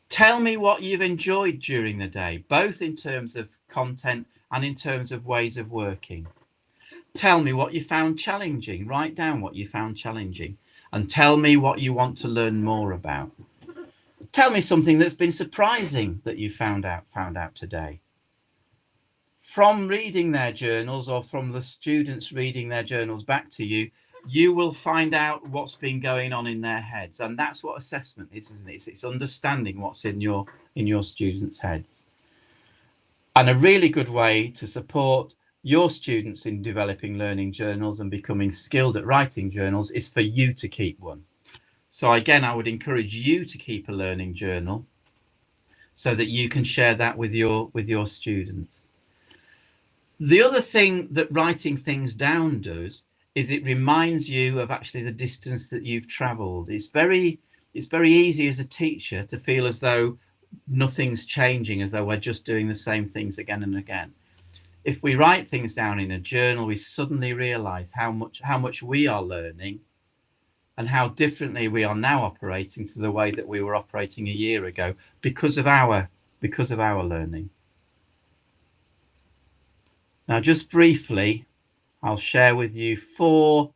Speaker 2: Tell me what you've enjoyed during the day, both in terms of content and in terms of ways of working. Tell me what you found challenging. Write down what you found challenging, and tell me what you want to learn more about. Tell me something that's been surprising that you found out today. From reading their journals, or from the students reading their journals back to you, you will find out what's been going on in their heads. And that's what assessment is, isn't it? It's understanding what's in your students' heads. And a really good way to support your students in developing learning journals and becoming skilled at writing journals is for you to keep one. So again, I would encourage you to keep a learning journal so that you can share that with your students. The other thing that writing things down does is it reminds you of actually the distance that you've traveled. It's very easy as a teacher to feel as though nothing's changing, as though we're just doing the same things again and again. If we write things down in a journal, we suddenly realize how much we are learning and how differently we are now operating to the way that we were operating a year ago because of our learning. Now, just briefly, I'll share with you 4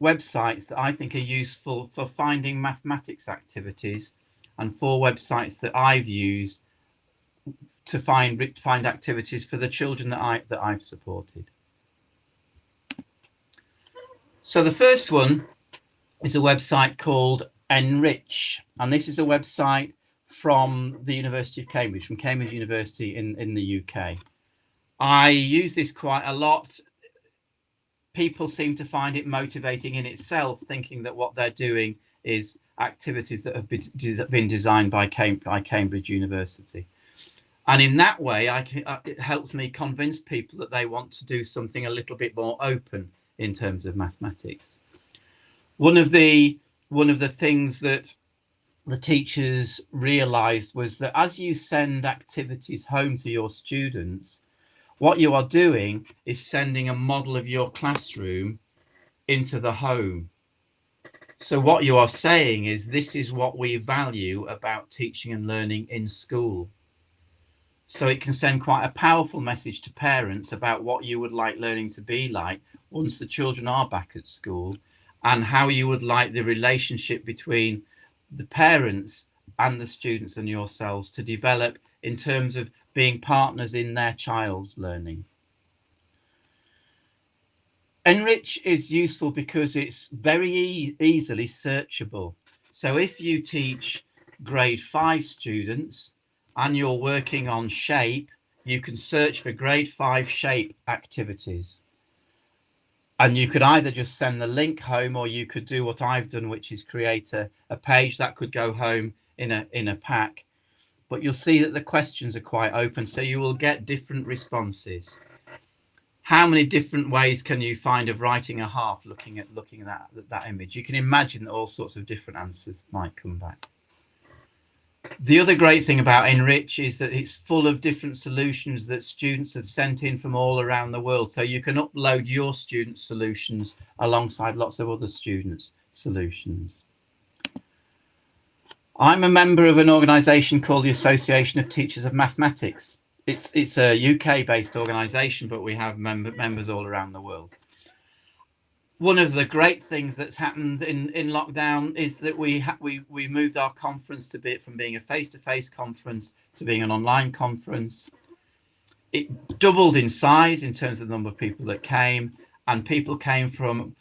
Speaker 2: websites that I think are useful for finding mathematics activities, and 4 websites that I've used to find activities for the children that I've supported. So the first one is a website called Enrich, and this is a website from the University of Cambridge, from Cambridge University in the UK. I use this quite a lot. People seem to find it motivating in itself, thinking that what they're doing is activities that have been designed by Cambridge University. And in that way, it helps me convince people that they want to do something a little bit more open in terms of mathematics. One of the things that the teachers realized was that as you send activities home to your students, what you are doing is sending a model of your classroom into the home. So what you are saying is, this is what we value about teaching and learning in school. So it can send quite a powerful message to parents about what you would like learning to be like once the children are back at school, and how you would like the relationship between the parents and the students and yourselves to develop in terms of being partners in their child's learning. Enrich is useful because it's very easily searchable. So if you teach grade 5 students and you're working on shape, you can search for grade 5 shape activities. And you could either just send the link home, or you could do what I've done, which is create a page that could go home in a pack. But you'll see that the questions are quite open, so you will get different responses. How many different ways can you find of writing a half looking at that image? You can imagine that all sorts of different answers might come back. The other great thing about Enrich is that it's full of different solutions that students have sent in from all around the world. So you can upload your students' solutions alongside lots of other students' solutions. I'm a member of an organisation called the Association of Teachers of Mathematics. It's a UK-based organisation, but we have members all around the world. One of the great things that's happened in lockdown is that we moved our conference from being a face-to-face conference to being an online conference. It doubled in size in terms of the number of people that came, and people came from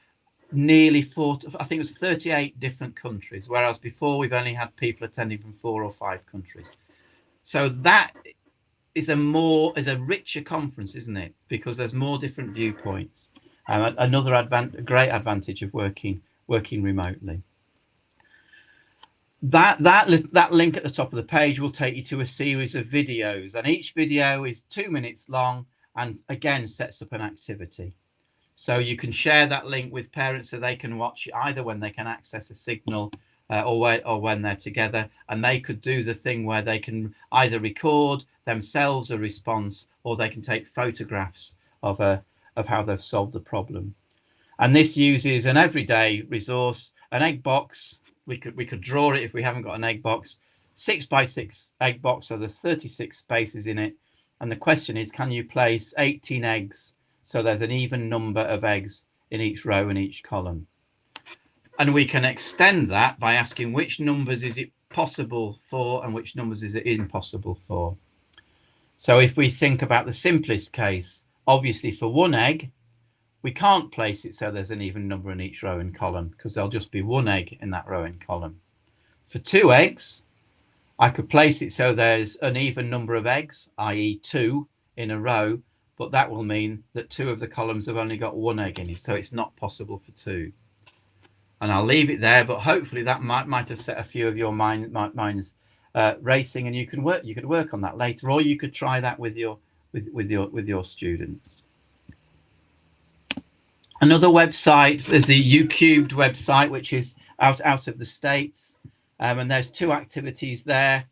Speaker 2: nearly 40, I think it was 38 different countries, whereas before we've only had people attending from 4 or 5 countries. So that is a richer conference, isn't it? Because there's more different viewpoints. Another great advantage of working remotely. That link at the top of the page will take you to a series of videos, and each video is 2 minutes long and again sets up an activity. So you can share that link with parents so they can watch it either when they can access a signal or when they're together, and they could do the thing where they can either record themselves a response, or they can take photographs of how they've solved the problem. And this uses an everyday resource, an egg box. We could draw it if we haven't got an egg box, 6x6 egg box, so there's 36 spaces in it. And the question is, can you place 18 eggs so there's an even number of eggs in each row and each column? And we can extend that by asking which numbers is it possible for and which numbers is it impossible for. So if we think about the simplest case, obviously for 1 egg, we can't place it so there's an even number in each row and column, because there'll just be 1 egg in that row and column. For 2 eggs, I could place it so there's an even number of eggs, i.e. 2 in a row, but that will mean that 2 of the columns have only got 1 egg in it, so it's not possible for 2. And I'll leave it there, but hopefully that might have set a few of your minds racing, and you could work on that later, or you could try that with your students. Another website is the U-Cubed website, which is out of the States, and there's 2 activities there.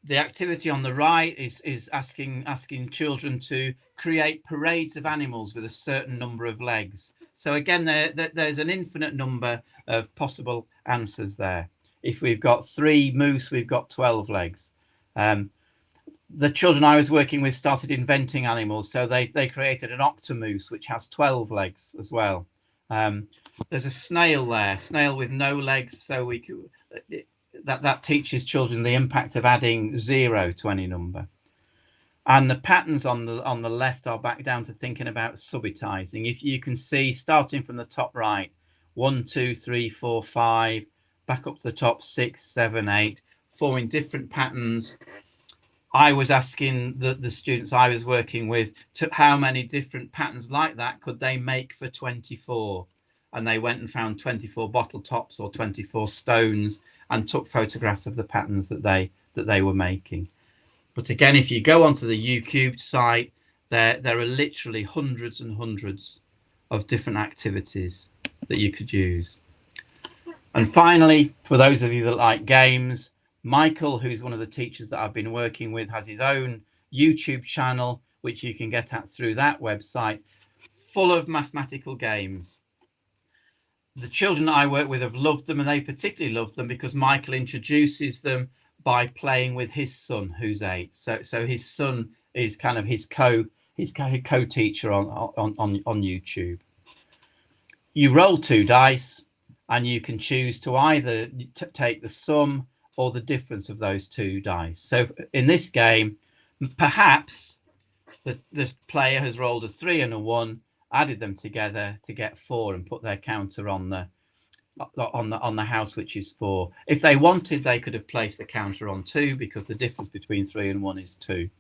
Speaker 2: The activity on the right is asking children to create parades of animals with a certain number of legs. So again, there's an infinite number of possible answers there. If we've got 3 moose, we've got 12 legs. The children I was working with started inventing animals, so they created an octomoose, which has 12 legs as well. There's a snail there, snail with no legs, so we could, that teaches children the impact of adding 0 to any number. And the patterns on the left are back down to thinking about subitizing. If you can see, starting from the top right, 1, 2, 3, 4, 5, back up to the top, 6, 7, 8, forming different patterns. I was asking the students I was working with how many different patterns like that could they make for 24, and they went and found 24 bottle tops or 24 stones and took photographs of the patterns that they were making. But again, if you go onto the U-Cubed site, there are literally hundreds and hundreds of different activities that you could use. And finally, for those of you that like games, Michael, who's one of the teachers that I've been working with, has his own YouTube channel, which you can get at through that website, full of mathematical games. The children that I work with have loved them, and they particularly love them because Michael introduces them by playing with his son, who's 8. So his son is kind of his co-teacher on YouTube. You roll 2 dice, and you can choose to either take the sum or the difference of those 2 dice. So in this game, perhaps the player has rolled a 3 and a 1, added them together to get 4, and put their counter on the house, which is 4. If they wanted, they could have placed the counter on 2, because the difference between 3 and 1 is 2.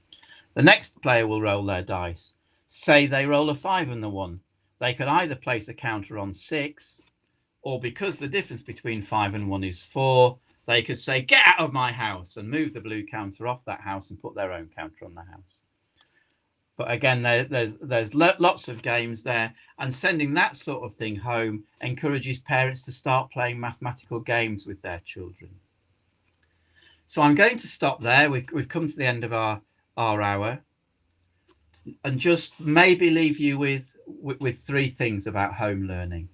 Speaker 2: The next player will roll their dice. Say they roll a 5 and the 1. They could either place a counter on 6, or because the difference between 5 and 1 is 4, they could say, get out of my house, and move the blue counter off that house and put their own counter on the house. But again, there's lots of games there, and sending that sort of thing home encourages parents to start playing mathematical games with their children. So I'm going to stop there. We've come to the end of our hour, and just maybe leave you with 3 things about home learning.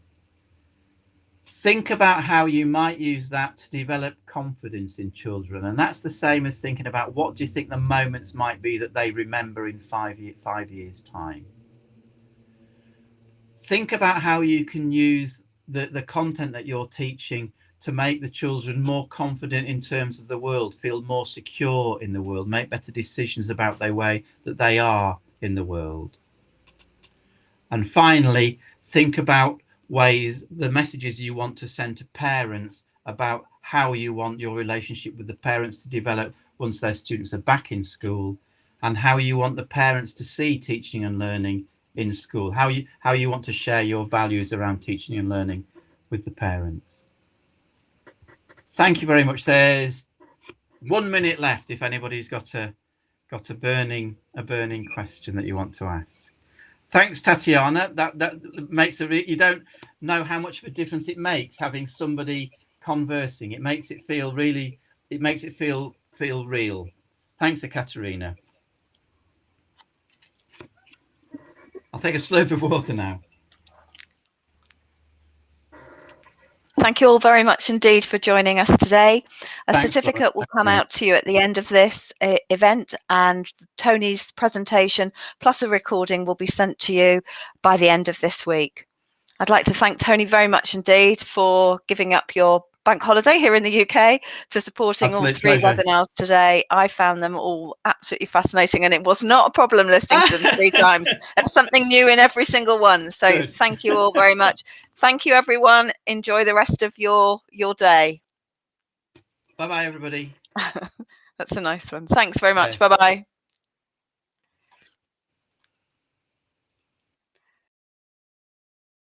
Speaker 2: Think about how you might use that to develop confidence in children. And that's the same as thinking about what do you think the moments might be that they remember in 5 years' time. Think about how you can use the content that you're teaching to make the children more confident in terms of the world, feel more secure in the world, make better decisions about the way that they are in the world. And finally, think about the messages you want to send to parents about how you want your relationship with the parents to develop once their students are back in school, and how you want the parents to see teaching and learning in school, how you want to share your values around teaching and learning with the parents. Thank you very much. There's 1 minute left if anybody's got a burning question that you want to ask. Thanks, Tatiana. That makes you don't know how much of a difference it makes having somebody conversing. It makes it feel feel real. Thanks, Ekaterina. I'll take a slurp of water now.
Speaker 1: Thank you all very much indeed for joining us today. A certificate will come out to you at the end of this event, and Tony's presentation plus a recording will be sent to you by the end of this week. I'd like to thank Tony very much indeed for giving up your bank holiday here in the UK to supporting all 3 webinars today. I found them all absolutely fascinating, and it was not a problem listening to them 3 times. There's something new in every single one. So good. Thank you all very much. Thank you, everyone. Enjoy the rest of your day.
Speaker 2: Bye-bye, everybody.
Speaker 1: That's a nice one. Thanks very much. Bye-bye.